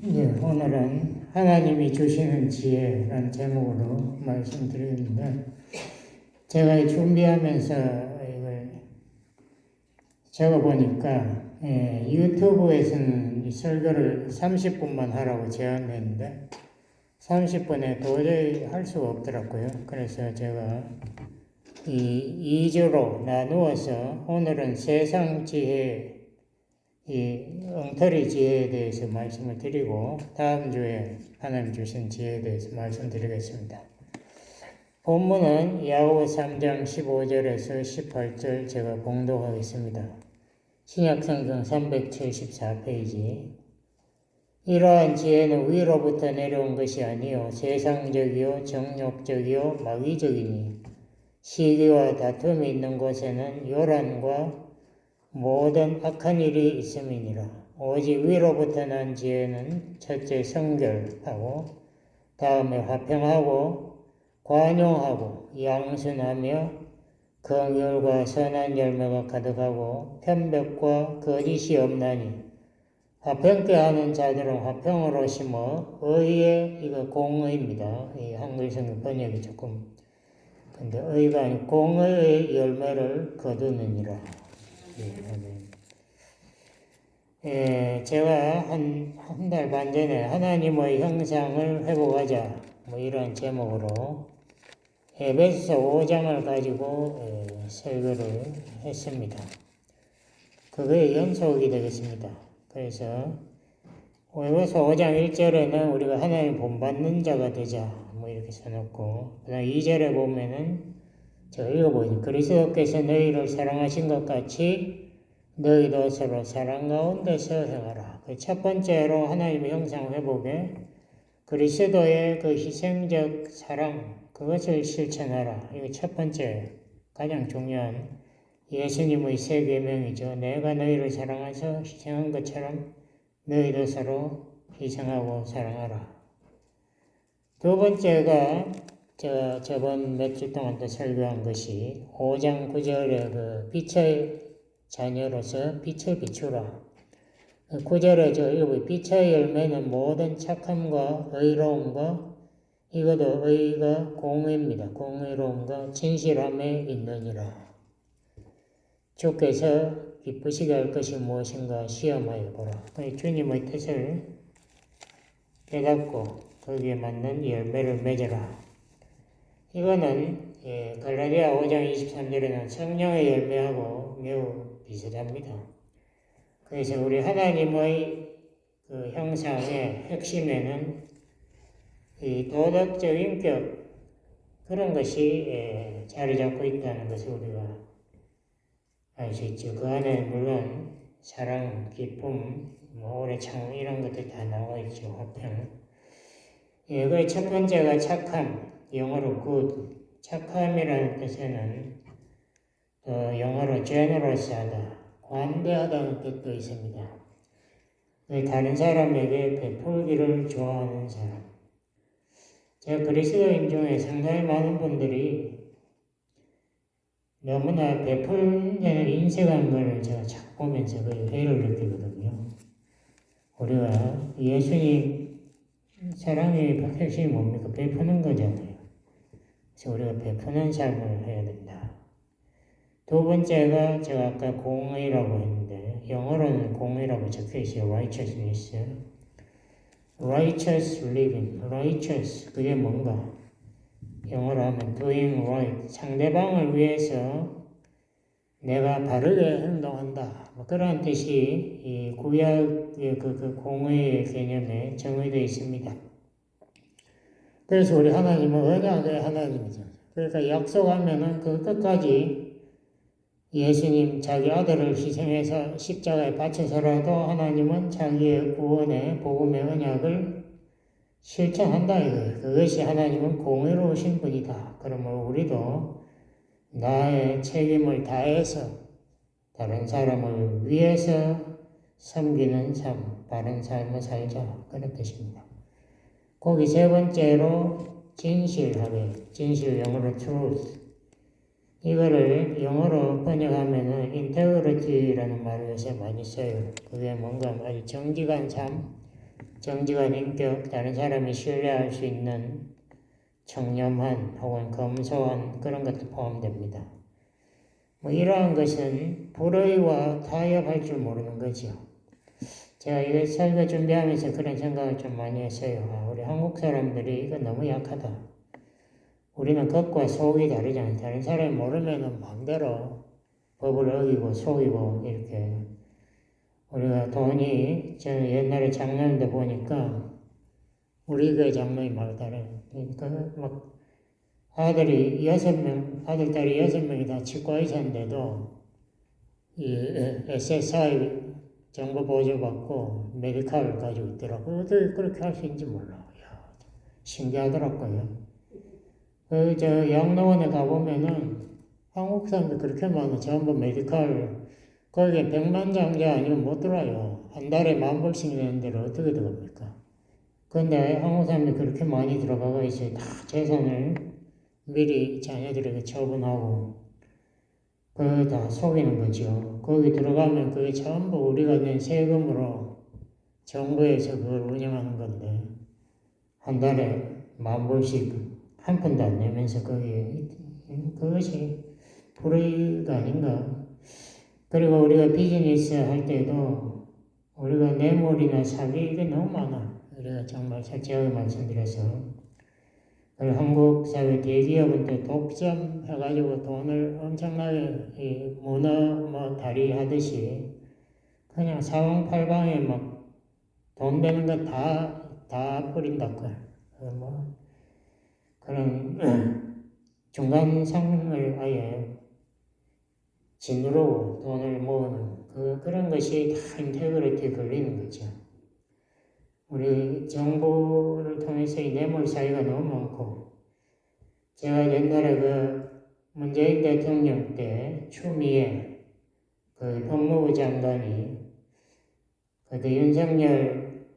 오늘은 하나님이 주시는 지혜라는 제목으로 말씀드리는데, 제가 준비하면서 이걸 적어보니까 유튜브에서는 이 설교를 30분만 하라고 제안했는데 30분에 도저히 할 수가 없더라고요. 그래서 제가 이 2주로 나누어서 오늘은 세상 지혜, 이 엉터리 지혜에 대해서 말씀을 드리고 다음 주에 하나님 주신 지혜에 대해서 말씀드리겠습니다. 본문은 야고보 3장 15절에서 18절 제가 봉독하겠습니다. 신약성경 374페이지. 이러한 지혜는 위로부터 내려온 것이 아니요 세상적이요 정욕적이요 마귀적이니 시기와 다툼이 있는 곳에는 요란과 모든 악한 일이 있음이니라. 오직 위로부터 난 지혜는 첫째 성결하고 다음에 화평하고 관용하고 양순하며 긍휼과 선한 열매가 가득하고 편벽과 거짓이 없나니 화평케 하는 자들은 화평으로 심어 의의, 이거 공의입니다. 이 한글 성경 번역이 조금 근데 의가 아니고 공의의 열매를 거두느니라. 제가 한 달 반 전에 하나님의 형상을 회복하자 이런 제목으로 에베소서 5장을 가지고 설교를 했습니다. 그거의 연속이 되겠습니다. 그래서 에베소 5장 1절에는 우리가 하나님 본받는 자가 되자 이렇게 써놓고 그 다음 2절에 보면은 제가 읽어보니 그리스도께서 너희를 사랑하신 것 같이 너희도 서로 사랑 가운데서 행하라. 첫 번째로 하나님의 형상 회복에 그리스도의 그 희생적 사랑 그것을 실천하라. 이거 첫 번째 가장 중요한 예수님의 세 계명이죠. 내가 너희를 사랑해서 희생한 것처럼 너희도 서로 희생하고 사랑하라. 두 번째가 제가 저번 몇 주 동안 또 설교한 것이 5장 9절에 그 빛의 자녀로서 빛을 비추라. 9절에 저 읽어보니 빛의 열매는 모든 착함과 의로움과 이것도 의가 공의입니다. 공의로움과 진실함에 있느니라. 주께서 기쁘시게 할 것이 무엇인가 시험하여 보라. 주님의 뜻을 깨닫고 거기에 맞는 열매를 맺어라. 이거는 갈라디아 5장 23절에는 성령의 열매하고 매우 비슷합니다. 그래서 우리 하나님의 그 형상의 핵심에는 이 도덕적 인격 그런 것이 자리 잡고 있다는 것을 우리가 알 수 있죠. 그 안에 물론 사랑, 기쁨, 오래 참 이런 것들이 다 나와 있죠. 화평. 그 첫 번째가 착함, 영어로 good. 착함이라는 뜻에는 영어로 generous하다, 관대하다는 뜻도 있습니다. 다른 사람에게 베풀기를 좋아하는 사람. 제가 그리스도인 중에 상당히 많은 분들이 너무나 베풀는 인색한 것을 제가 자꾸 보면서 그 회의를 느끼거든요. 우리가 예수님 사랑의 핵심이 뭡니까? 베푸는 거잖아요. 그래서 우리가 베푸는 삶을 해야 된다. 두 번째가 제가 아까 공의라고 했는데 영어로는 공의라고 적혀있어요. righteousness. righteous living. righteous 그게 뭔가? 영어로 하면 doing right. 상대방을 위해서 내가 바르게 행동한다. 그런 뜻이 이 구약의 그 공의의 개념에 정의되어 있습니다. 그래서 우리 하나님은 언약의 하나님이죠. 그러니까 약속하면은 그 끝까지 예수님 자기 아들을 희생해서 십자가에 바쳐서라도 하나님은 자기의 구원의 복음의 언약을 실천한다 이거예요. 그것이 하나님은 공의로우신 분이다. 그러므로 우리도 나의 책임을 다해서 다른 사람을 위해서 섬기는 삶, 바른 삶을 살자. 그런 뜻입니다. 거기 세 번째로 진실하게, 진실 영어로 truth. 이거를 영어로 번역하면은 integrity라는 말을 요새 많이 써요. 그게 뭔가 아주 정직한 삶, 정직한 인격, 다른 사람이 신뢰할 수 있는 청렴한 혹은 검소한 그런 것도 포함됩니다. 뭐 이러한 것은 불의와 타협할 줄 모르는 거죠. 제가 이거 설교 준비하면서 그런 생각을 좀 많이 했어요. 우리 한국 사람들이 이거 너무 약하다. 우리는 겉과 속이 다르잖아요. 다른 사람이 모르면은 마음대로 법을 어기고 속이고 이렇게. 우리가 돈이, 저는 옛날에 장로인데 보니까 우리 그 장로이 말 다르요. 그러니까 막 아들, 딸이 6명이 다 치과의사인데도 이 SSI 정보 보조받고 메디칼을 가지고 있더라고요. 어떻게 그렇게 할 수 있는지 몰라. 야, 신기하더라고요. 양로원에 가보면은 한국 사람들 그렇게 많아. 전부 메디칼, 거기에 백만장자 아니면 못 들어와요. 한 달에 10,000불씩 내는 데를 어떻게 들어갑니까? 근데 한국 사람들이 그렇게 많이 들어가고 있어요. 다 재산을 미리 자녀들에게 처분하고, 그거 다 속이는 거죠. 거기 들어가면 그게 전부 우리가 낸 세금으로 정부에서 그걸 운영하는 건데, 한 달에 10,000불씩 한 푼도 안 내면서 거기에, 그것이 불의가 아닌가. 그리고 우리가 비즈니스 할 때도 우리가 뇌물이나 사기 이게 너무 많아. 우리가 정말 솔직하게 말씀드려서. 그리고 한국 사회 대기업은 또 독점해가지고 돈을 엄청나게 이 문어 뭐 다리 하듯이 그냥 사방팔방에 막 돈 되는 거 다 뿌린다고. 뭐 그런 중간 상을 아예 짓누르고 돈을 모으는 그런 것이 다 인테그리티에 걸리는 거죠. 우리 정부를 통해서 이 뇌물 사유가 너무 많고, 제가 옛날에 그 문재인 대통령 때 추미애 그 법무부 장관이 그때 윤석열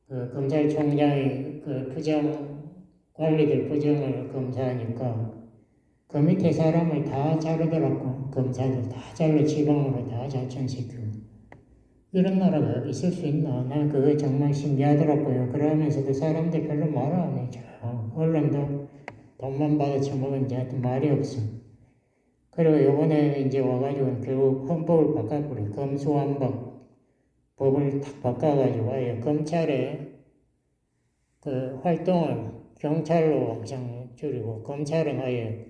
그 검찰총장이 그 관리들 부정을 검사하니까 그 밑에 사람을 다 자르더라고. 검사들 다 잘라 지방으로 다 자천시키고. 이런 나라가 있을 수 있나? 난 그거 정말 신기하더라고요. 그러면서도 사람들 별로 말을 안 해줘. 언론도 돈만 받아 처먹은 자한테 말이 없어. 그리고 요번에 이제 와가지고 결국 헌법을 바꿔버려. 검수완박 법을 탁 바꿔가지고 아예 검찰의 그 활동을 경찰로 엄청 줄이고 검찰은 아예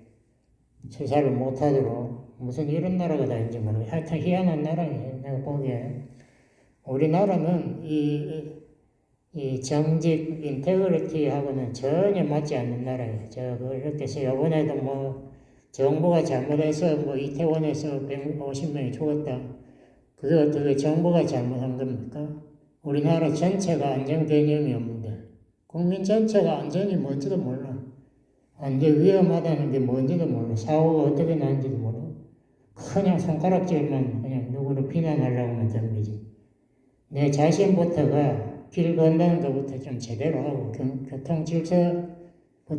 수사를 못하도록 무슨 이런 나라가 다 있는지 모르겠어요. 하여튼 희한한 나라예요. 내가 보기에. 우리나라는 이 정직, 인테그리티하고는 전혀 맞지 않는 나라예요. 이렇게 해서 이번에도 뭐 정부가 잘못해서 뭐 이태원에서 150명이 죽었다. 그게 어떻게 정부가 잘못한 겁니까? 우리나라 전체가 안전 개념이 없는데 국민 전체가 안전이 뭔지도 몰라. 안전 위험하다는 게 뭔지도 몰라. 사고가 어떻게 나는지도 몰라. 그냥 손가락질만 그냥 누구를 비난하려고 하면 덤비지. 내 자신부터가 길 건너는 것부터 좀 제대로 하고 교통 질서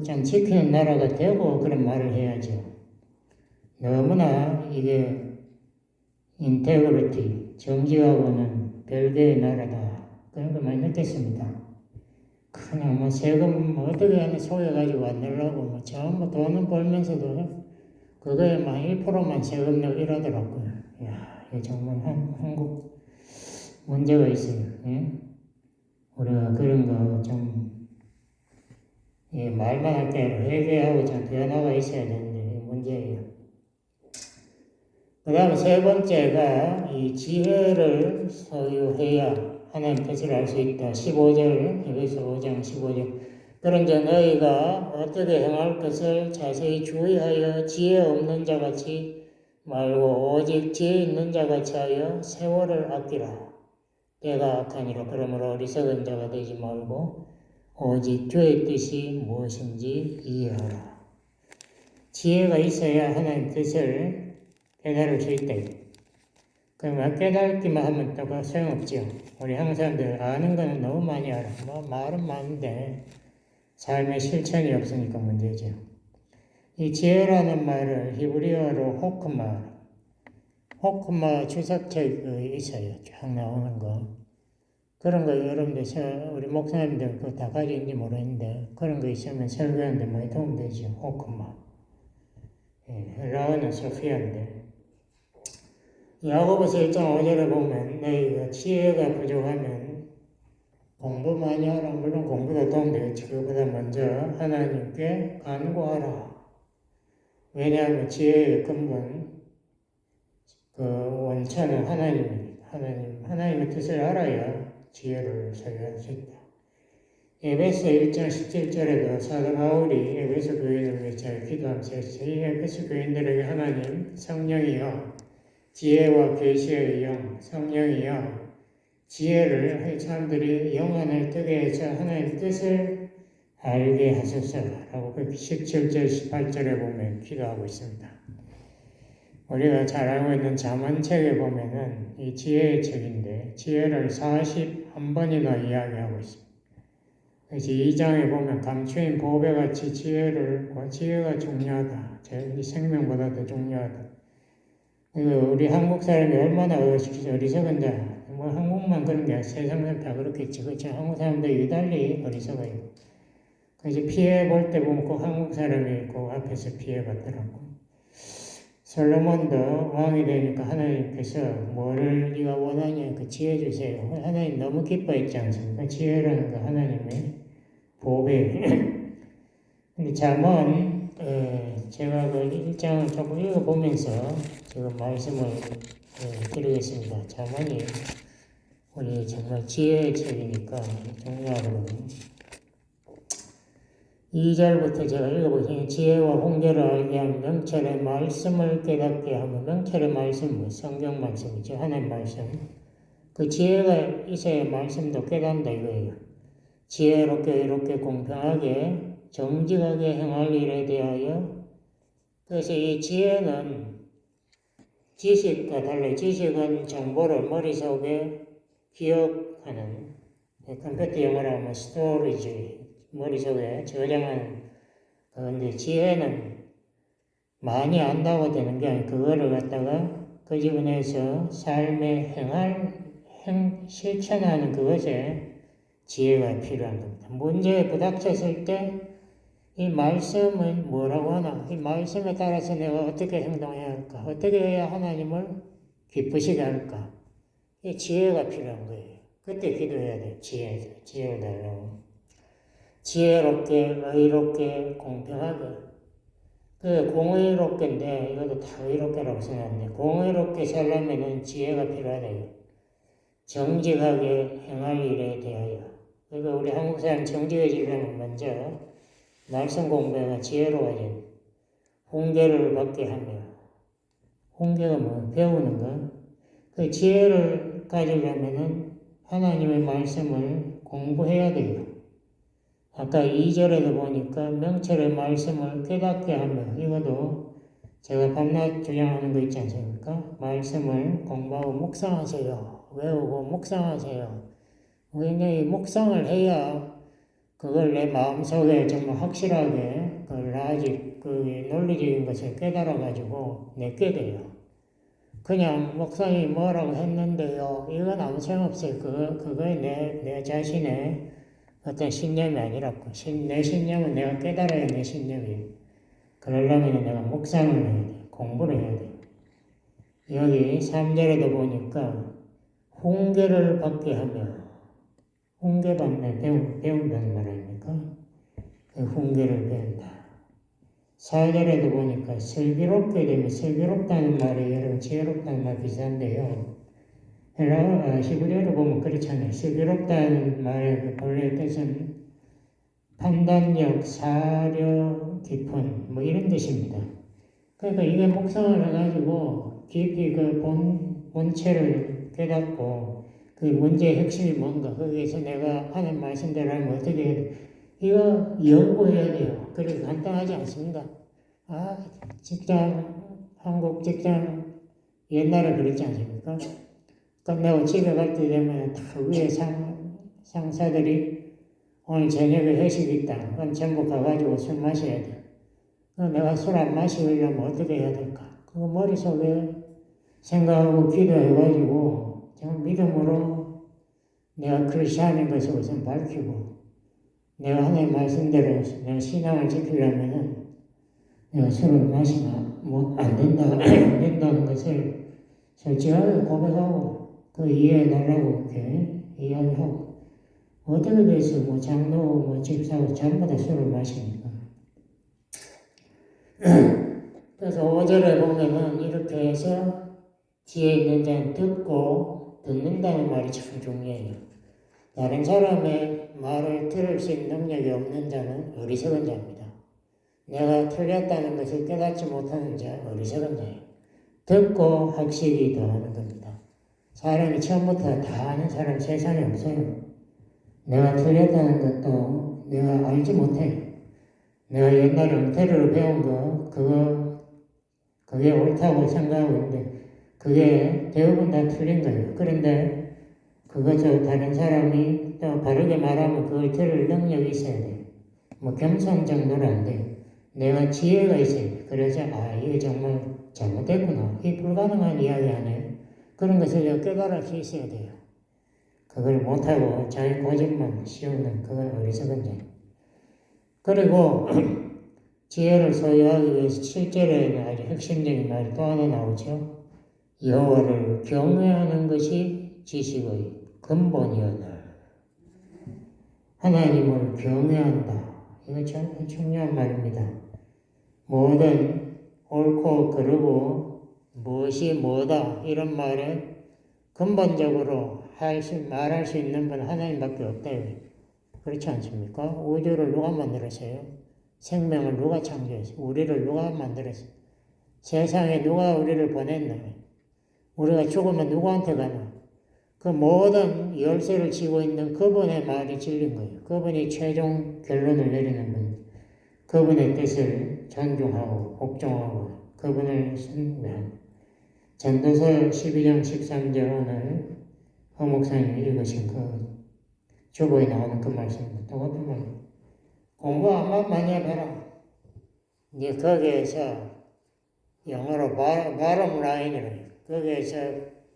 좀 지키는 나라가 되고 그런 말을 해야죠. 너무나 이게 인테그리티, 정직하고는 별개의 나라다. 그런 걸 많이 느꼈습니다. 그냥 뭐 세금 뭐 어떻게 하나 속여가지고 안 내려고 뭐 전부 돈은 벌면서도 그거에 막 1%만 세금 내고 이러더라고요. 이야, 이게 정말 한국 문제가 있어요. 예? 우리가 그런 거 좀, 예, 말만 할 때 회개하고 좀 변화가 있어야 되는데, 문제예요. 그 다음에 세 번째가 이 지혜를 소유해야 하나님 뜻을 알 수 있다. 15절, 여기서 5장 15절. 그런즉 너희가 어떻게 행할 것을 자세히 주의하여 지혜 없는 자같이 말고 오직 지혜 있는 자같이 하여 세월을 아끼라. 때가 악하니라. 그러므로 어리석은 자가 되지 말고 오직 주의 뜻이 무엇인지 이해하라. 지혜가 있어야 하나님 뜻을 깨달을 수 있다. 그러면 깨닫기만 하면 또 소용없죠. 우리 한국 사람들 아는 거는 너무 많이 알아. 뭐 말은 많은데 삶의 실천이 없으니까 문제죠. 이 지혜라는 말을 히브리어로 호크마 주석책이 있어요. 쭉 나오는 거. 그런 거 여러분들, 우리 목사님들 그거 다 가지는지 모르겠는데, 그런 거 있으면 설교하는데 많이 도움되죠. 호크마. 예, 라오는 소피아인데. 야고보서 1장 5절에 보면, 너희가 지혜가 부족하면 공부 많이 하라. 물론 공부도 도움되겠지. 그보다 먼저 하나님께 간구하라. 왜냐하면 지혜의 근본, 그 원천은 하나님입니다. 하나님의 뜻을 알아야 지혜를 소유할 수 있다. 에베소 1장 17절에도 사도 바울이 에베소 교인을 위해 잘 기도하면서 이 에베소 교인들에게 하나님 성령이여 지혜와 계시의 영 성령이여 지혜를 사람들이 영안을 뜨게 해서 하나님의 뜻을 알게 하소서라고 17절 18절에 보면 기도하고 있습니다. 우리가 잘 알고 있는 잠언책에 보면은 이 지혜의 책인데 지혜를 41번이나 이야기하고 있습니다. 그래서 2장에 보면 감추인 보배같이 지혜가 중요하다. 이 생명보다 더 중요하다. 우리 한국 사람이 얼마나 어리석은 자. 뭐 한국만 그런 게 아니라 세상 사람 다 그렇겠지. 그렇죠. 한국 사람들 유달리 어리석어요. 그래서 피해 볼 때 보면 꼭 한국 사람이 그 앞에서 피해 받더라고. 솔로몬도 왕이 되니까 하나님께서 뭐를 네가 원하냐 그 지혜 주세요. 하나님 너무 기뻐했지 않습니까? 지혜라는 거 하나님의 보배. 근데 잠언 제가 그 1장을 조금 읽어보면서 지금 말씀을 드리겠습니다. 잠언이 우리 정말 지혜의 책이니까 중요하거든요. 2절부터 제가 읽어보시면 지혜와 홍계를 알게 하면 명철의 말씀을 깨닫게 하면 명철의 말씀, 성경 말씀이죠. 하나님 말씀. 그 지혜가 있어야 말씀도 깨닫는다 이거예요. 지혜롭게 이롭게 공평하게 정직하게 행할 일에 대하여 그래서 이 지혜는 지식과 달리 지식은 정보를 머릿속에 기억하는 컴퓨터 영어로 하면 스토리지 머릿속에 저장하는 그런데 지혜는 많이 안다고 되는 게 아니고 그거를 갖다가 그 지분에서 삶에 실천하는 그것에 지혜가 필요한 겁니다. 문제에 부닥쳤을 때 이 말씀은 뭐라고 하나? 이 말씀에 따라서 내가 어떻게 행동해야 할까? 어떻게 해야 하나님을 기쁘시게 할까? 이 지혜가 필요한 거예요. 그때 기도해야 돼. 지혜를 달라고. 지혜롭게, 의롭게, 공평하게. 그 공의롭게인데 이것도 다 의롭게라고 생각하는데 공의롭게 살려면은 지혜가 필요하다. 정직하게 행할 일에 대하여. 그러니까 우리 한국 사람 정직해지려면 먼저 말씀 공부가 지혜로워진 훈계를 받게 하며 훈계가 뭐 배우는 거. 그 지혜를 가지려면은 하나님의 말씀을 공부해야 돼요. 아까 2절에도 보니까 명철의 말씀을 깨닫게 하며 이것도 제가 밤낮 주장하는 거 있지 않습니까? 말씀을 공부하고 묵상하세요. 외우고 묵상하세요. 굉장히 묵상을 해야 그걸 내 마음속에 정말 확실하게 그 논리적인 것을 깨달아가지고 내게 돼요. 그냥 목사님이 뭐라고 했는데요. 이건 아무 소용없어요. 그거에 내 자신의 어떤 신념이 아니라고. 내 신념은 내가 깨달아야 내 신념이에요. 그러려면 내가 묵상을 해야 돼. 공부를 해야 돼. 여기 3절에도 보니까 훈계를 받게 하며 훈계받는 배운다는 말 아닙니까? 그 훈계를 배운다. 4절에도 보니까 슬기롭게 되면 슬기롭다는 말이 여러분 지혜롭다는 말 비슷한데요. 히브리어로 보면 그렇잖아요. 슬기롭다는 말의 본래 뜻은 판단력, 사려 깊은 뭐 이런 뜻입니다. 그러니까 이게 묵상을 해가지고 깊이 그 본체를 깨닫고 그 문제의 핵심이 뭔가 거기에서 내가 하는 말씀대로 하면 어떻게 해야 돼? 이거 연구해야 돼요. 그래서 간단하지 않습니다. 한국 직장 옛날에 그랬지 않습니까? 끝나고 집에 갈 때 되면 다 위에 상사들이 오늘 저녁에 회식 있다. 그럼 전부 가가지고 술 마셔야 돼. 내가 술 안 마시려면 어떻게 해야 될까? 그거 머릿속에 생각하고 기도해가지고 정말 믿음으로 내가 크리스천인 것을 우선 밝히고 내가 하나님 말씀대로 내가 신앙을 지키려면은 내가 술을 마시면 안 된다, 안 된다는 것을 솔직하게 고백하고 그 이해해달라고 이렇게 이야기하고 어떻게 돼서 장로 집사고 전부 다 술을 마시니까 그래서 5절에 보면은 이렇게 해서 뒤에 있는 자는 듣고 듣는다는 말이 참 중요해요. 다른 사람의 말을 들을 수 있는 능력이 없는 자는 어리석은 자입니다. 내가 틀렸다는 것을 깨닫지 못하는 자 어리석은 자예요. 듣고 학식이 더하는 겁니다. 사람이 처음부터 다 아는 사람 세상에 없어요. 내가 틀렸다는 것도 내가 알지 못해. 내가 옛날에 엉터리로 배운 그게 옳다고 생각하고 있는데 그게 대부분 다 틀린 거예요. 그런데 그것을 다른 사람이 또 바르게 말하면 그걸 들을 능력이 있어야 돼요. 겸손 정도는 안 돼요. 내가 지혜가 있어야 돼요. 그래서 이게 정말 잘못됐구나. 이 불가능한 이야기 안에 그런 것을 깨달을 수 있어야 돼요. 그걸 못하고 자기 고집만 씌우는 그건 어리석은 자예요. 그리고 지혜를 소유하기 위해서 7절에는 아주 핵심적인 말이 또 하나 나오죠. 여호와를 경외하는 것이 지식의 근본이었다. 하나님을 경외한다. 이거 참 중요한 말입니다. 뭐든 옳고 그르고 무엇이 뭐다 이런 말에 근본적으로 말할 수 있는 분 하나님밖에 없대요. 그렇지 않습니까? 우주를 누가 만들었어요? 생명을 누가 창조했어요? 우리를 누가 만들었어요? 세상에 누가 우리를 보냈나요? 우리가 죽으면 누구한테 가나? 그 모든 열쇠를 쥐고 있는 그분의 말이 진리인 거예요. 그분이 최종 결론을 내리는 분. 그분의 뜻을 존중하고 복종하고 그분을 숭배하는 전도서 12장 13절 오늘 허 목사님이 읽으신 그 주보에 나오는 그 말씀입니다. 똑같은 말이에요. 공부 많이 해봐라. 이제 거기에서 영어로 bottom line이라고 거기에서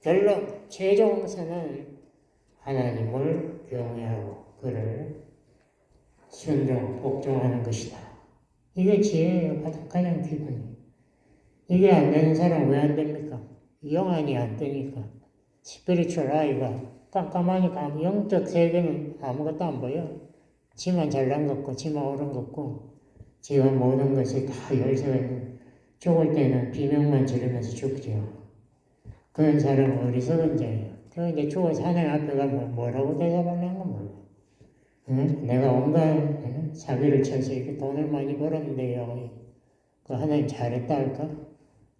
결론, 최종선은 하나님을 경외하고 그를 순종, 복종하는 것이다. 이게 지혜예요. 가장 기본이에요. 이게 안 되는 사람 왜 안 됩니까? 영안이 안 뜨니까. 스피리추얼 아이가 깜깜하니까 영적 세계는 아무것도 안 보여. 지만 잘난 것 같고 지만 옳은 것 같고 지가 모든 것이 다 열쇠가 있는 죽을 때는 비명만 지르면서 죽죠. 그런 사람은 어리석은 자예요. 그런데 죽어서 하나님 앞에 가면 뭐라고 대답하려는 몰라. 응? 내가 온갖 사기를 쳐서 이렇게 돈을 많이 벌었는데요. 그 하나님 잘했다 할까?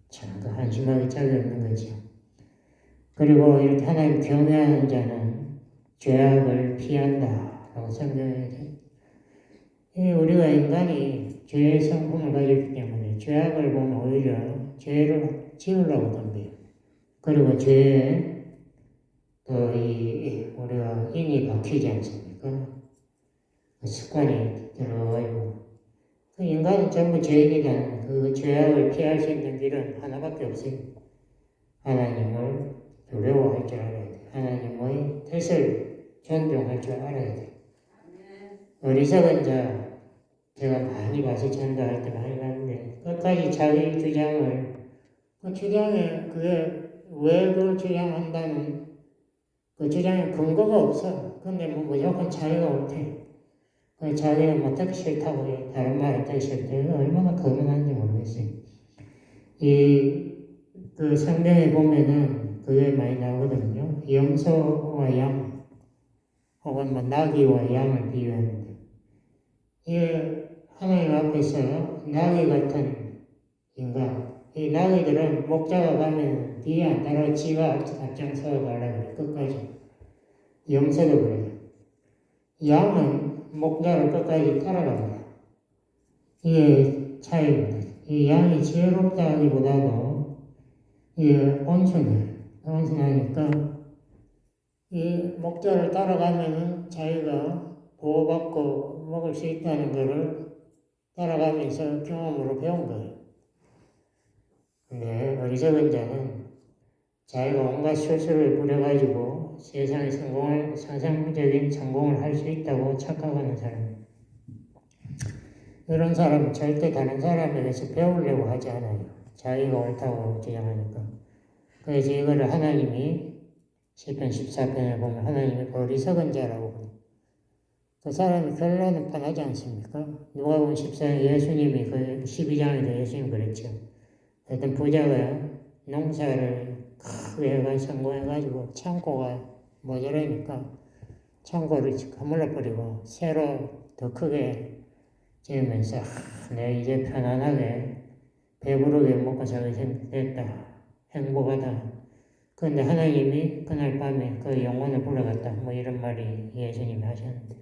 참, 그 한심하게 짝이 없는 거죠. 그리고 이렇게 하나님 경외하는 자는 죄악을 피한다. 라고 설명해야 돼. 우리가 인간이 죄의 성품을 가졌기 때문에 죄악을 보면 오히려 죄를 지으려고 덤벼요. 그리고 죄에 우리가 인이 박히지 않습니까? 그 습관이 들어가고 그 인간은 전부 죄인이라는 그 죄악을 피할 수 있는 길은 하나밖에 없어요. 하나님을 두려워할 줄 알아야 돼. 하나님의 뜻을 존중할 줄 알아야 돼. 어리석은 자, 제가 많이 봐서 전도할 때 많이 봤는데 끝까지 자기 주장을 그 주장에 그게 왜 그 주장한다는 그 주장에 근거가 없어. 근데 무조건 자기가 옳대. 그 자기는 어떻게 싫다고 해. 다른 말 어떻게 싫대. 얼마나 거만한지 모르겠어요. 그 성경에 보면은 그게 많이 나오거든요. 염소와 양, 혹은 나귀와 양을 비유하는데, 이게 하나님 앞에서 나귀 같은 인간, 이 나귀들은 목자가 가면 뒤에 안 따라 지가 앞장서 가려고 그래, 끝까지. 염소도 그래요. 양은 목자를 끝까지 따라갑니다. 이게 차이입니다. 이 양이 지혜롭다기보다도 이게 온순하니까 이 목자를 따라가면은 자기가 보호받고 먹을 수 있다는 것을 따라가면서 경험으로 배운 거예요. 근데 어리석은 자는 자기가 온갖 실수를 부려가지고 가지고 세상에 상상적인 성공을 할 수 있다고 착각하는 사람. 이런 사람은 절대 다른 사람에게서 배우려고 하지 않아요. 자기가 옳다고 주장하니까. 그래서 이거를 하나님이 시편 14편에 보면 하나님이 어리석은 자라고 보니 그 사람이 결론은 뻔하지 않습니까? 누가복음 14장 예수님이 그 12장에도 예수님 그랬죠. 어떤 부자가 농사를 크게 성공해가지고 창고가 모자라니까 창고를 허물어버리고 새로 더 크게 지으면서 내가 이제 편안하게 배부르게 먹고 살게 됐다. 행복하다. 그런데 하나님이 그날 밤에 그 영혼을 불러갔다. 뭐 이런 말이 예수님이 하셨는데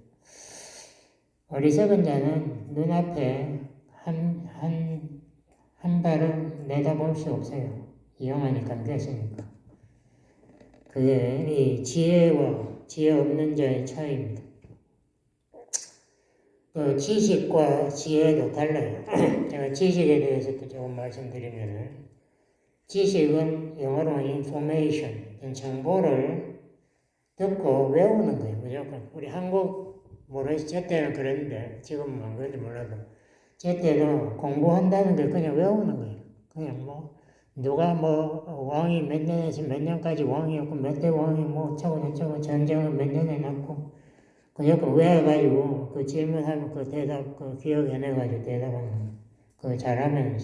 어리석은 자는 눈앞에 한 발을 내다볼 수 없어요. 영안이 감겼으니까. 그게 이 지혜와 지혜 없는 자의 차이입니다. 그 지식과 지혜도 달라요. 제가 지식에 대해서도 조금 말씀드리면은 지식은 영어로 information, 정보를 듣고 외우는 거예요. 무조건. 우리 한국 모르겠어요. 제 때는 그랬는데 지금은 안 그런지 몰라도 제 때는 공부한다는 게 그냥 외우는 거예요. 그냥 뭐 누가 뭐 왕이 몇 년에서 몇 년까지 왕이었고 몇 대 왕이 뭐 저거 전쟁을 몇 년에 났고 그냥 외워가지고 그 질문하면 그 대답 그 기억해내가지고 대답하는 그 잘하면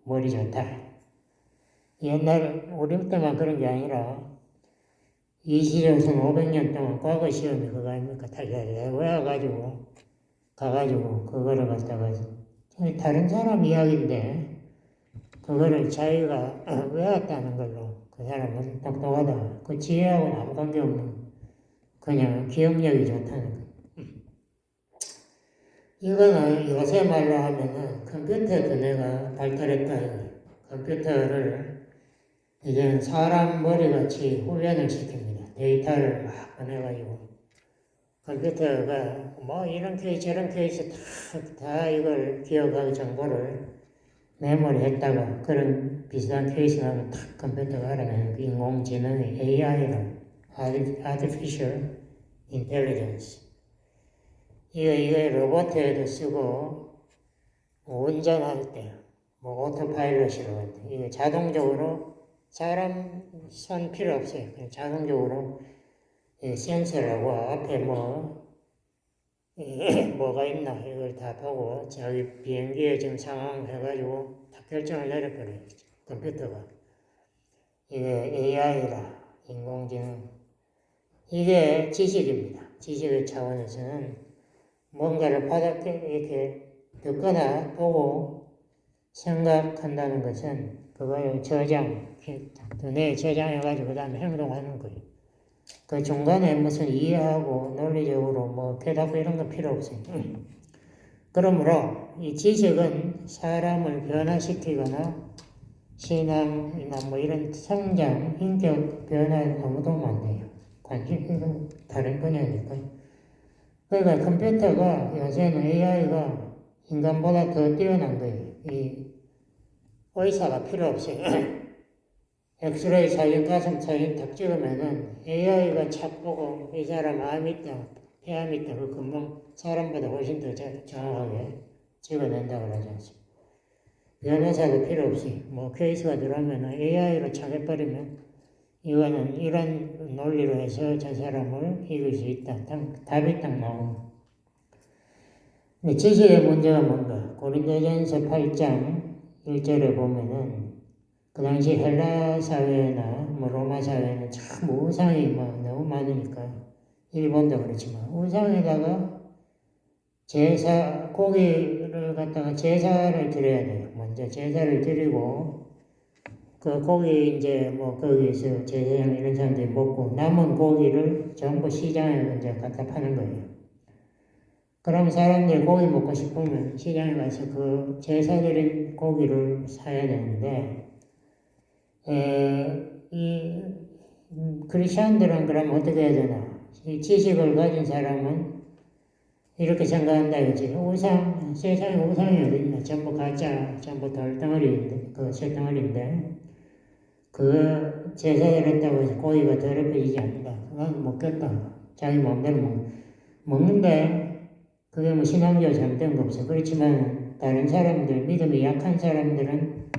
머리 좋다. 옛날 우리 때만 그런 게 아니라 이시전선 500년 동안 과거 시험이 그거 아닙니까? 다 외워가지고 가가지고 그거를 갖다가 다른 사람 이야기인데 그거를 자기가 외웠다는 걸로 그 사람은 똑똑하다. 그 지혜하고는 아무 관계없는 그냥 기억력이 좋다는 거예요. 이거는 요새 말로 하면은 컴퓨터 두뇌가 발달했다 이거예요. 컴퓨터를 이제 사람 머리같이 훈련을 시킵니다. 데이터를 막 보내가지고 컴퓨터가 뭐 이런 케이스 저런 케이스 다 이걸 기억하고 정보를 메모리했다가 그런 비슷한 케이스 나면 탁 컴퓨터가 알아내는 그 인공지능의 AI라 Artificial Intelligence. 이거 로봇에도 쓰고 운전할 때 뭐 오토파일럿이라고 하는데 이게 자동적으로 사람 손 필요 없어요. 그냥 자동적으로 센서라고 앞에 뭐가 있나 이걸 다 보고 자기 비행기의 지금 상황 해가지고 다 결정을 내려버려요. 컴퓨터가. 이게 AI라 인공지능. 이게 지식입니다. 지식의 차원에서는 뭔가를 이렇게 듣거나 보고 생각한다는 것은 그걸 두뇌에 저장해가지고 그 다음에 행동하는 거예요. 그 중간에 무슨 이해하고 논리적으로 뭐 대답 이런 거 필요 없어요. 그러므로 이 지식은 사람을 변화시키거나 신앙이나 뭐 이런 성장, 인격 변화에 아무 도움 안 돼요. 이건 다른 분야니까. 그러니까 컴퓨터가 요새는 AI가 인간보다 더 뛰어난 거예요. 이 의사가 필요 없어요. 엑스레이 사진, 가슴 사진 딱 찍으면은 AI가 착 보고 이 사람 암 있다, 폐암 있다, 그 금방 사람보다 훨씬 더 정확하게 찍어낸다 그러지 않습니까? 변호사도 필요 없이 뭐 케이스가 들어오면 AI로 착 해버리면 이거는 이런 논리로 해서 저 사람을 이길 수 있다. 답이 딱 나오는. 지식의 문제가 뭔가? 고린도전서 8장 1절에 보면은 그 당시 헬라 사회나 뭐 로마 사회는 참 우상이 너무 많으니까 일본도 그렇지만 우상에다가 고기를 갖다가 제사를 드려야 돼요. 먼저 제사를 드리고 그 고기 이제 뭐 거기에서 제사장 이런 사람들이 먹고 남은 고기를 전부 시장에 이제 갖다 파는 거예요. 그럼 사람들이 고기 먹고 싶으면 시장에 가서 그 제사 드린 고기를 사야 되는데 이 크리스천들은 그럼 어떻게 해야 되나? 이 지식을 가진 사람은 이렇게 생각한다 이거지. 세상에 우상이 어디 있나? 전부 가짜, 전부 돌덩어리인데, 그 쇠덩어리인데 그 제사 드렸다고 해서 고기가 더럽혀지지 않는다. 그건 먹겠다. 자기 마음대로 먹는데 그게 뭐 신앙적으로 잘못된 거 없어. 그렇지만 다른 사람들, 믿음이 약한 사람들은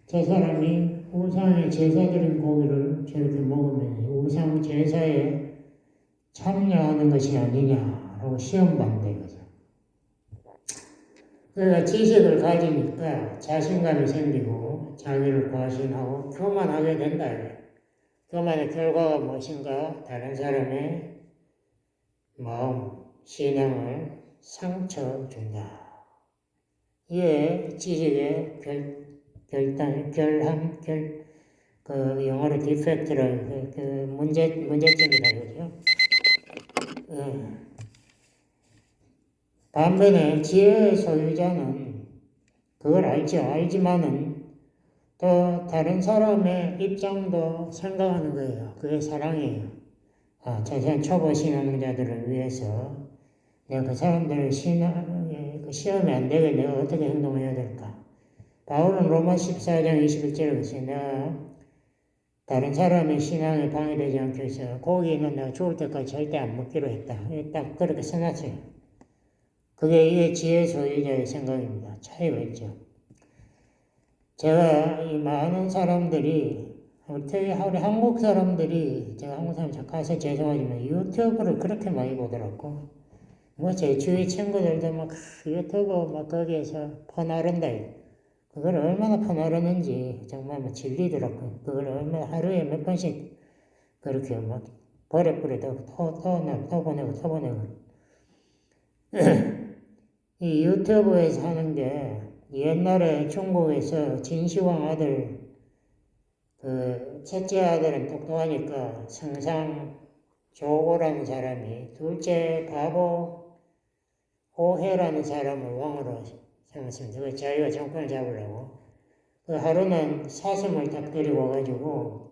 저 사람이 우상에 제사 드린 고기를 저렇게 먹으면 우상 제사에 참여하는 것이 아니냐라고 시험받는다 이거죠. 그러니까 지식을 가지니까 자신감이 생기고 자기를 과신하고 교만하게 된다. 교만의 결과가 무엇인가? 다른 사람의 마음, 신앙을 상처 준다. 이게 지식의 그 영어로 디펙트라고 그 문제점이다 이거죠. 반면에 지혜의 소유자는 그걸 알지만은 또 다른 사람의 입장도 생각하는 거예요. 그게 사랑이에요. 저 사람 초보 신앙자들을 위해서 내가 그 사람들의 시험이 안 되게 내가 어떻게 행동해야 될까? 바울은 로마 14장 21절에 그랬어요. 내가 다른 사람의 신앙에 방해되지 않기 위해서 고기는 내가 죽을 때까지 절대 안 먹기로 했다. 딱 그렇게 써놨어요. 이게 지혜 소유자의 생각입니다. 차이가 있죠. 제가 이 많은 사람들이, 우리 한국 사람들이, 제가 한국 사람 가서 죄송하지만 유튜브를 그렇게 많이 보더라고. 제 주위 친구들도 유튜브 거기에서 퍼나른다. 그걸 얼마나 퍼나르는지 정말 진리더라고요. 그걸 얼마나 하루에 몇 번씩 그렇게 버려버리고 토보내고. 이 유튜브에서 하는 게 옛날에 중국에서 진시황 아들, 첫째 아들은 똑똑하니까 성상 조고라는 사람이 둘째 바보 호해라는 사람을 왕으로 삼았습니다. 자기가 정권을 잡으려고. 하루는 사슴을 딱 데리고 와가지고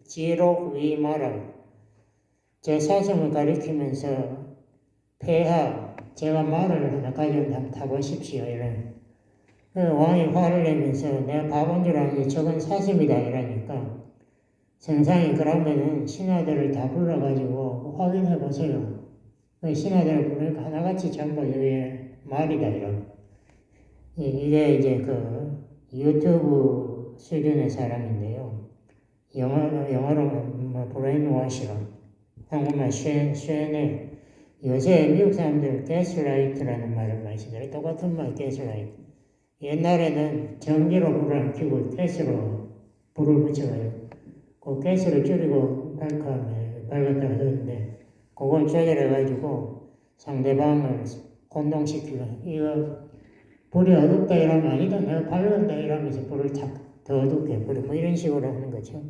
지록 위마라 제 사슴을 가리키면서 폐하 제가 말을 하나 가져온다 한번 타보십시오 이런. 왕이 화를 내면서 내가 바본 줄 아는데 저건 사슴이다 이러니까 성상이 그러면은 신하들을 다 불러가지고 확인해 보세요. 신하들을 부르니까 하나같이 전부 이게 말이다 이러고. 이게 이제 유튜브 수준의 사람인데요. 영어로 브레인워시로 한국말 쉐네. 요새 미국 사람들 가스라이트라는 말을 많이 쓰더라고요. 똑같은 말 가스라이트. 옛날에는 전기로 불을 안 켜고 가스로 불을 붙여가지고 그 가스를 줄이고 밝았다가 하는데 그걸 조절해가지고 상대방을 혼동시키고 이거 불이 어둡다 이러면 아니다 내가 밝은다 이러면서 불을 더 어둡게 불을 이런 식으로 하는 거죠.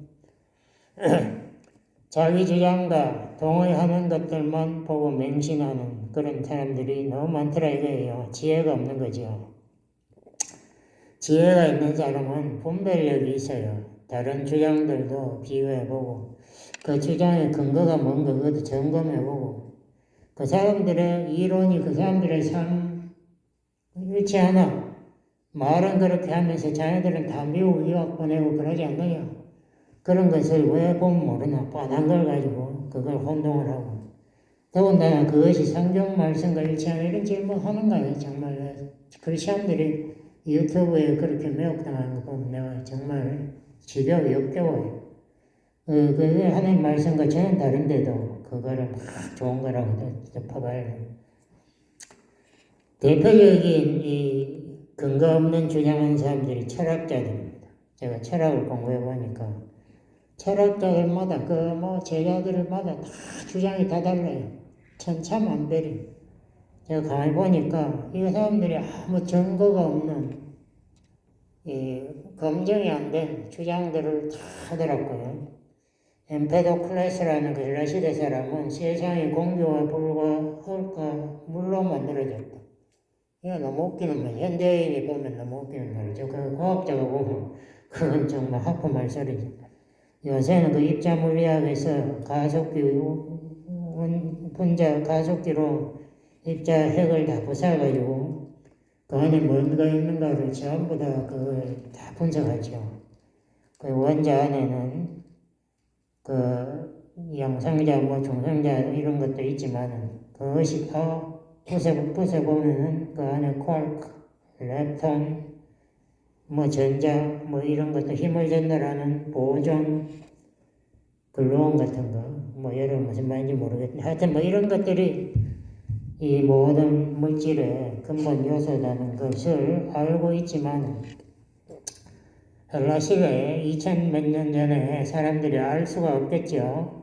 자기 주장과 동의하는 것들만 보고 맹신하는 그런 사람들이 너무 많더라 이거예요. 지혜가 없는 거죠. 지혜가 있는 사람은 분별력이 있어요. 다른 주장들도 비교해보고 그 주장의 근거가 뭔가 그것도 점검해보고 그 사람들의 이론이 그 사람들의 삶 일치하나 말은 그렇게 하면서 자녀들은 다 미국 유학 보내고 그러지 않나요? 그런 것을 왜 보면 모르나 뻔한 걸 가지고 그걸 혼동을 하고 더군다나 그것이 성경 말씀과 일치하는 이런 질문하는 거예요. 정말 크리스천들이 유튜브에 그렇게 매혹당하는 거 보면 내가 정말 지겨워 역겨워요. 그게 하나님 말씀과 전혀 다른데도 그거를 막 좋은 거라고 덮어봐야 돼요. 대표적인 이 근거 없는 주장하는 사람들이 철학자들입니다. 제가 철학을 공부해 보니까 철학자들마다 제자들마다 다 주장이 다 달라요. 천차만별이. 제가 가만히 보니까 이 사람들이 아무 증거가 없는 검증이 안 된 주장들을 다 하더라고요. 엠페도클레스라는 그 헬라시대 사람은 세상이 공기와 불과 흙과 물로 만들어졌다. 이거 너무 웃기는 말. 현대인이 보면 너무 웃기는 말이죠. 그 과학자가 보면 그건 정말 하품할 소리죠. 요새는 그 입자 물리학에서 가속기로 입자 핵을 다 부숴가지고 그 안에 뭔가 있는가를 전부 다 그걸 다 분석하죠. 그 원자 안에는 그 양성자, 뭐 중성자 이런 것도 있지만은 그것이 다 부숴보면은 그 안에 쿼크, 렙톤, 뭐 전자, 뭐 이런 것도 힘을 전달하는 보존, 글루온 같은 거, 뭐 여러분 무슨 말인지 모르겠는데 하여튼 뭐 이런 것들이 이 모든 물질의 근본 요소라는 것을 알고 있지만 헬라 시대에 2000 몇 년 전에 사람들이 알 수가 없겠죠.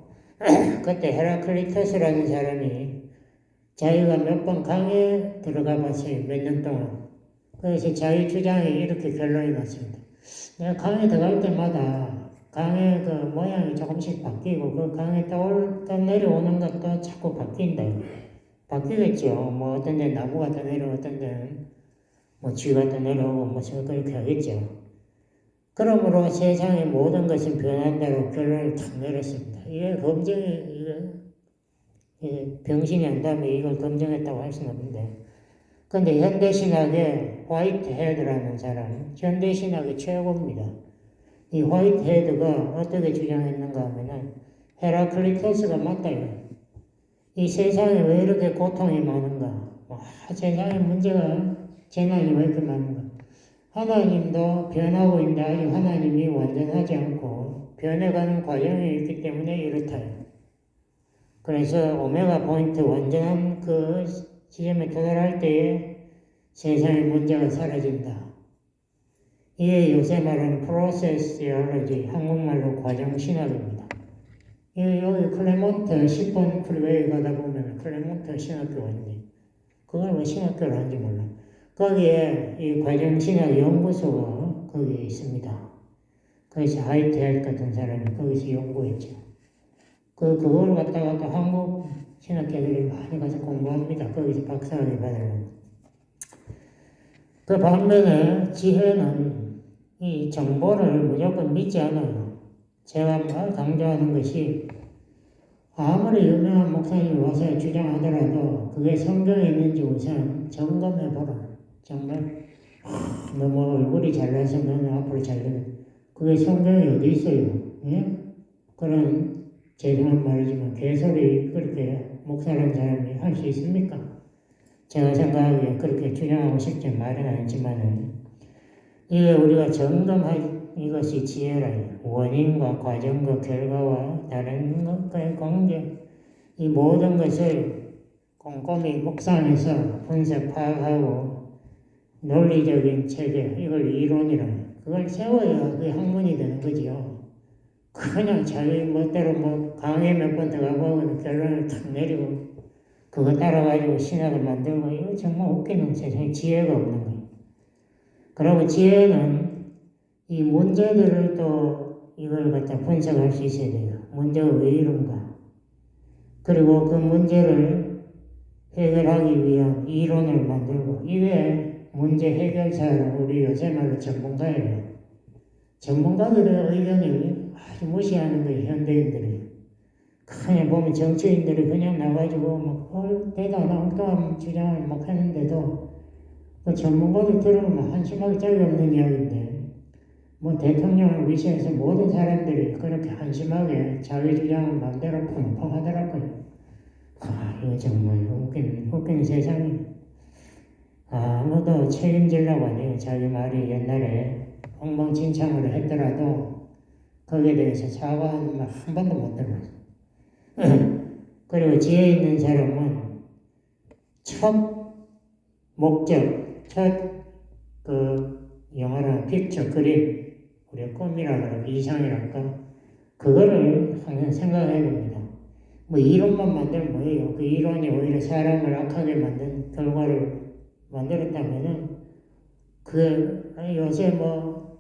그때 헤라클리토스라는 사람이 자기가 몇 번 강에 들어가 봤어요. 몇 년 동안. 그래서 자기 주장이 이렇게 결론이 났습니다. 내가 강에 들어갈 때마다 강의 그 모양이 조금씩 바뀌고 그 강에 떠내려오는 것도 자꾸 바뀐다. 바뀌겠죠. 뭐 어떤 데는 나무가 떠내려오고 어떤 데는 뭐 쥐가 떠내려오고 뭐 그렇게 하겠죠. 그러므로 세상의 모든 것은 변한다고 결론을 탁 내렸습니다. 이게 병신이 한다면 이걸 검증했다고 할 수는 없는데. 근데 현대신학의 화이트헤드라는 사람, 현대신학의 최고입니다. 이 화이트헤드가 어떻게 주장했는가 하면은 헤라클리토스가 맞다요. 이 세상에 왜 이렇게 고통이 많은가? 세상에 문제가, 재난이 왜 이렇게 많은가? 하나님도 변하고 있는데 아직 하나님이 완전하지 않고 변해가는 과정이 있기 때문에 이렇다요. 그래서 오메가 포인트 완전한 그 지점에 도달할 때에 세상의 문제가 사라진다. 이게 요새 말하는 프로세스 테올로지, 한국말로 과정신학입니다. 여기 클레몬트 10번 프리웨이 가다 보면 클레몬트 신학교 왔는데 그걸 왜 신학교를 하는지 몰라. 거기에 이 과정신학 연구소가 거기 있습니다. 그래서 하이트헬 같은 사람이 거기서 연구했죠. 그걸 갖다가 또 한국 신학교들이 많이 가서 공부합니다. 거기서 박사학위 받으려고. 그 반면에 지혜는 이 정보를 무조건 믿지 않아요. 제가 강조하는 것이 아무리 유명한 목사님이 와서 주장하더라도 그게 성경에 있는지 우선 점검해보라. 정말 너무 얼굴이 잘나서 너는 앞으로 잘되는 그게 성경에 어디 있어요? 예? 그런 죄송한 말이지만 개소리 그렇게 목사라는 사람이 할 수 있습니까? 제가 생각하기에 그렇게 주장하고 싶지 말은 않지만은 이게 우리가 점검할 이것이 지혜라. 원인과 과정과 결과와 다른 것과의 관계 이 모든 것을 꼼꼼히 묵상해서 분석 파악하고 논리적인 체계 이걸 이론이라 그걸 세워야 그게 학문이 되는 거지요. 그냥 자기 멋대로 뭐 강의 몇 번 들어가고 결론을 탁 내리고 그거 따라가지고 신학을 만들고 이거 정말 웃기는 세상에 지혜가 없는 거예요. 그리고 지혜는 이 문제들을 또 이걸 갖다 분석할 수 있어야 돼요. 문제가 왜 이런가. 그리고 그 문제를 해결하기 위한 이론을 만들고 이게 문제 해결사는 우리 요새 말로 전문가예요. 전문가들의 의견을 아주 무시하는 거예요. 현대인들이. 그냥 보면 정치인들이 그냥 나가지고 막 대단한 엉뚱한 주장을 막 하는데도 그 전문가들 들으면 한심하기 짝이 없는 이야기인데 뭐 대통령을 위시해서 모든 사람들이 그렇게 한심하게 자기 주장을 마음대로 펑펑 하더라고요. 이거 정말 웃긴 세상이. 아무도 책임지려고 안 해요. 자기 말이 옛날에 엉망진창으로 했더라도 거기에 대해서 사과 한 번도 못 들어봤어요. 그리고 지혜 있는 사람은 첫 목적, 영어로 픽처, 그림, 우리가 꿈이라 그러고 이상이랄까, 그거를 항상 생각해야 됩니다. 뭐 이론만 만들면 뭐예요? 그 이론이 오히려 사람을 악하게 만든 결과를 만들었다면은, 요새 뭐,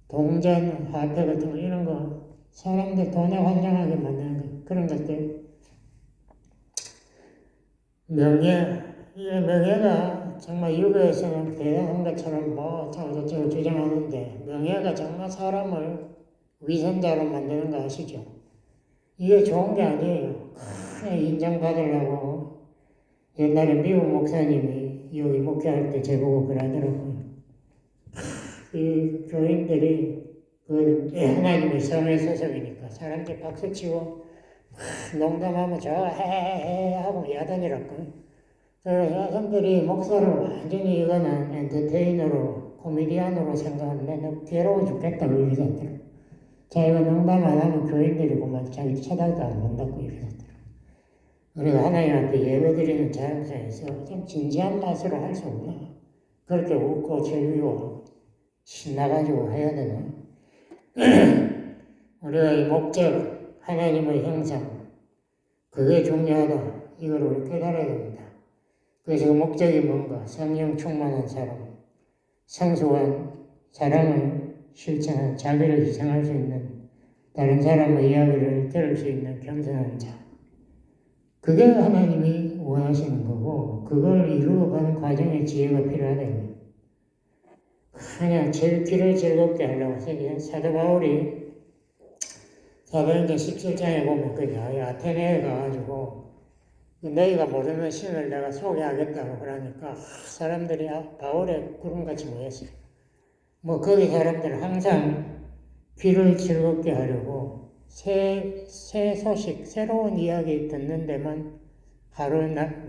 동전, 화폐 같은 거, 이런 거, 사람들 돈에 환장하게 만드는 거, 그런 것들. 명예가 정말 유교에서는 대단한 것처럼 뭐 저쩌고 주장하는데 명예가 정말 사람을 위선자로 만드는 거 아시죠? 이게 좋은 게 아니에요. 큰 인정받으려고 옛날에 미국 목사님이 여기 목회할 때 저보고 그러더라고요. 이 교인들이 그 하나님의 성의 소속이니까 사람들 박수치고 농담하면 저 헤헤헤 하고 야단이랄까. 그래서 여성들이 목사를 완전히 이거는 엔터테이너로 코미디언으로 생각하는데 너 괴로워 죽겠다고 얘기하더라고. 자기가 농담 안 하면 교인들이고 막 자기 쳐다도 안 본다고 얘기하더라고. 우리가 하나님한테 예배드리는 자랑상에서 좀 진지한 맛으로 할 수 없나? 그렇게 웃고 즐기고 신나가지고 해야 되나? 우리가 이 목적, 하나님의 형상, 그게 중요하다. 이걸 우리 깨달아야 됩니다. 그래서 그 목적이 뭔가? 성령 충만한 사람, 성숙한 사랑을 실천한 자기를 희생할 수 있는 다른 사람의 이야기를 들을 수 있는 겸손한 자. 그게 하나님이 원하시는 거고 그걸 이루어가는 과정에 지혜가 필요하다. 그냥 길을 즐겁게 하려고 사도 바울이 사도행전 17장에 보면 그 아테네에 가가지고 너희가 모르는 신을 내가 소개하겠다고 그러니까 사람들이 바울의 구름같이 모였어요. 뭐 거기 사람들은 항상 귀를 즐겁게 하려고 새 소식, 새로운 이야기 듣는 데만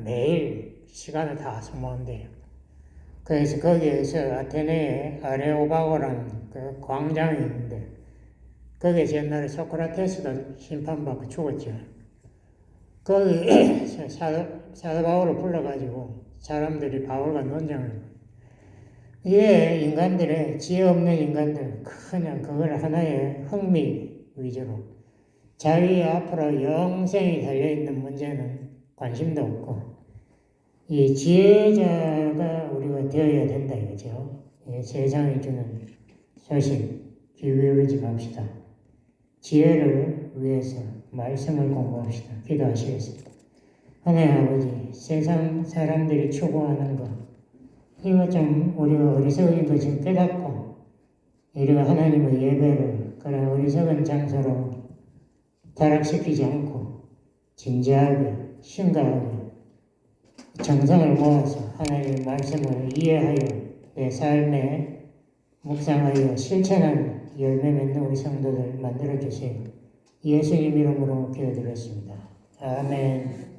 매일 시간을 다 소모한대요. 그래서 거기에서 아테네에 아레오바고라는 그 광장이 있는데 거기에서 옛날에 소크라테스도 심판받고 죽었죠. 거기 사도 바울을 불러가지고 사람들이 바울과 논쟁을 이게 인간들의 지혜 없는 인간들 그냥 그걸 하나의 흥미 위주로 자기 앞으로 영생이 달려있는 문제는 관심도 없고 이 지혜자가 우리가 되어야 된다 이거죠. 세상이 주는 소식 귀 기울이지 맙시다. 지혜를 위해서 말씀을 공부합시다. 기도하시겠습니다. 하나님 아버지 세상 사람들이 추구하는 것 이거 좀 우리가 어리석은 거 좀 깨닫고 우리가 하나님의 예배를 그런 어리석은 장소로 타락시키지 않고 진지하게 심각하게 정성을 모아서 하나님의 말씀을 이해하여 내 삶에 묵상하여 실천하는 열매 맺는 우리 성도들 만들어주세요. 예수님 이름으로 기도드렸습니다. 아멘.